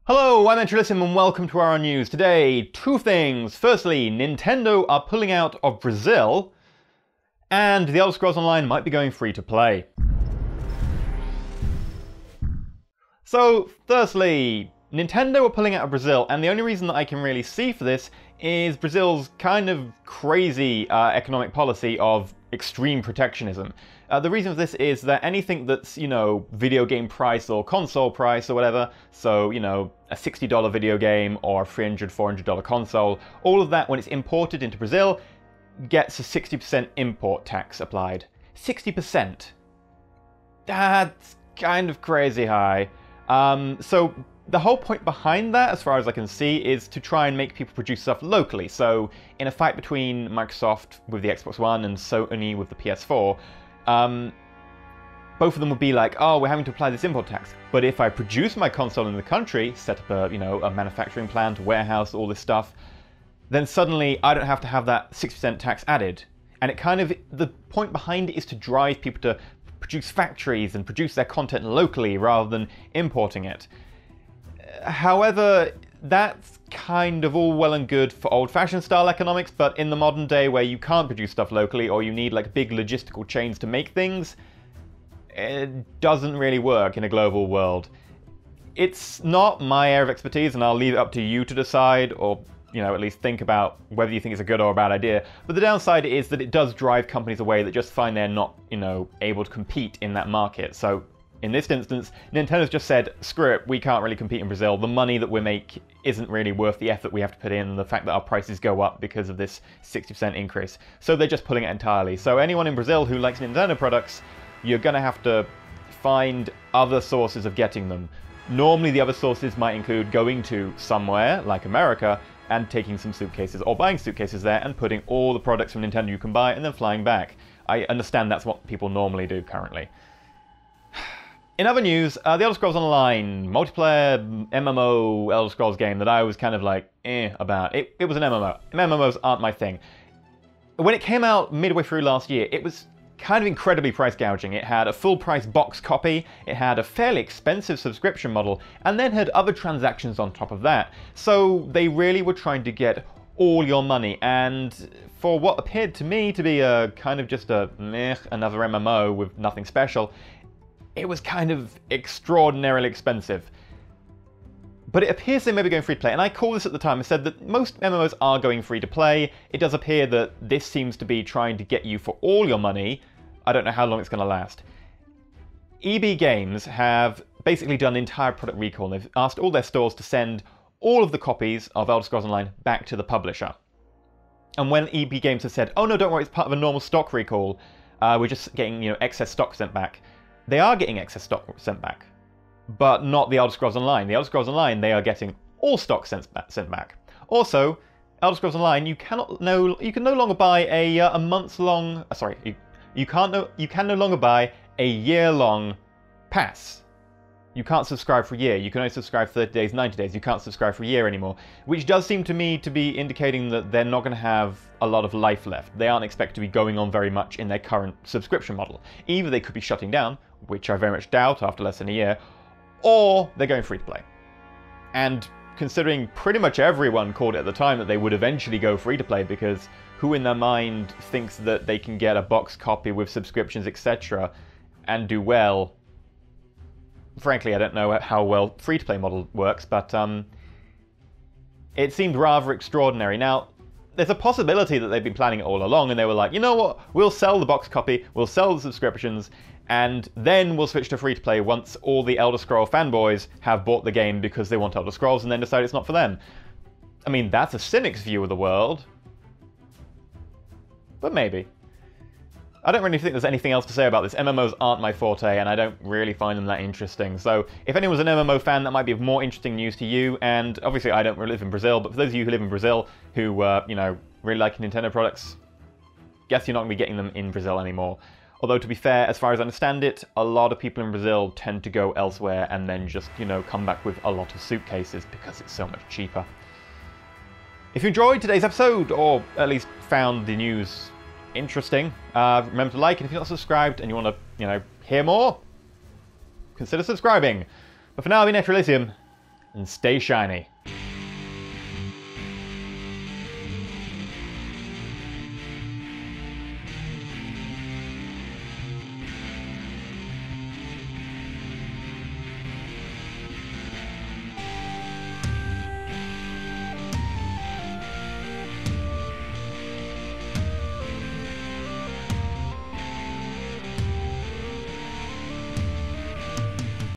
Hello, I'm EnterElysium and welcome to our news. Today, two things. Firstly, Nintendo are pulling out of Brazil, and The Elder Scrolls Online might be going free to play. So, firstly, Nintendo are pulling out of Brazil, and the only reason that I can really see for this is Brazil's kind of crazy economic policy of extreme protectionism. The reason for this is that anything that's, video game price or console price or whatever, so, a $60 video game or a $300, $400 console, all of that, when it's imported into Brazil, gets a 60% import tax applied. 60%. That's kind of crazy high. So the whole point behind that, as far as I can see, is to try and make people produce stuff locally. So in a fight between Microsoft with the Xbox One and Sony with the PS4, both of them would be like, oh, we're having to apply this import tax. But if I produce my console in the country, set up a manufacturing plant, a warehouse, all this stuff, then suddenly I don't have to have that 60% tax added. And the point behind it is to drive people to produce factories and produce their content locally rather than importing it. However, that's kind of all well and good for old-fashioned style economics, but in the modern day where you can't produce stuff locally or you need like big logistical chains to make things, it doesn't really work in a global world. It's not my area of expertise, and I'll leave it up to you to decide, or at least think about whether you think it's a good or a bad idea. But the downside is that it does drive companies away that just find they're not, able to compete in that market. So in this instance, Nintendo's just said, screw it, we can't really compete in Brazil. The money that we make isn't really worth the effort we have to put in, and the fact that our prices go up because of this 60% increase. So they're just pulling it entirely. So anyone in Brazil who likes Nintendo products, you're going to have to find other sources of getting them. Normally the other sources might include going to somewhere, like America, and taking some suitcases, or buying suitcases there and putting all the products from Nintendo you can buy and then flying back. I understand that's what people normally do currently. In other news, The Elder Scrolls Online, multiplayer MMO Elder Scrolls game that I was kind of like, about. It was an MMO. MMOs aren't my thing. When it came out midway through last year, it was kind of incredibly price gouging. It had a full price box copy, it had a fairly expensive subscription model, and then had other transactions on top of that. So they really were trying to get all your money, and for what appeared to me to be a kind of just another MMO with nothing special, it was kind of extraordinarily expensive. But it appears they may be going free to play, and I called this at the time. I said that most MMOs are going free to play. It does appear that this seems to be trying to get you for all your money. I don't know how long it's going to last. EB Games have basically done entire product recall. They've asked all their stores to send all of the copies of Elder Scrolls Online back to the publisher. And when EB Games have said, oh no, don't worry, it's part of a normal stock recall, we're just getting excess stock sent back. They are getting excess stock sent back, but not the Elder Scrolls Online. The Elder Scrolls Online, they are getting all stock sent back. Also, Elder Scrolls Online, you can no longer buy a month-long. You can no longer buy a year-long pass. You can't subscribe for a year. You can only subscribe for 30 days, 90 days. You can't subscribe for a year anymore, which does seem to me to be indicating that they're not going to have a lot of life left. They aren't expected to be going on very much in their current subscription model. Either they could be shutting down, which I very much doubt after less than a year, or they're going free to play. And considering pretty much everyone called it at the time that they would eventually go free to play, because who in their mind thinks that they can get a box copy with subscriptions, etc., and do well? Frankly, I don't know how well free-to-play model works, but it seemed rather extraordinary. Now, there's a possibility that they've been planning it all along, and they were like, you know what, we'll sell the box copy, we'll sell the subscriptions, and then we'll switch to free-to-play once all the Elder Scrolls fanboys have bought the game because they want Elder Scrolls and then decide it's not for them. I mean, that's a cynic's view of the world. But maybe. I don't really think there's anything else to say about this. MMOs aren't my forte, and I don't really find them that interesting. So if anyone's an MMO fan, that might be of more interesting news to you. And obviously, I don't live in Brazil, but for those of you who live in Brazil who, really like Nintendo products, guess you're not going to be getting them in Brazil anymore. Although, to be fair, as far as I understand it, a lot of people in Brazil tend to go elsewhere and then just, come back with a lot of suitcases because it's so much cheaper. If you enjoyed today's episode, or at least found the news interesting, remember to like, and if you're not subscribed and you want to, hear more, consider subscribing. But for now, I've been EnterElysium. and stay shiny.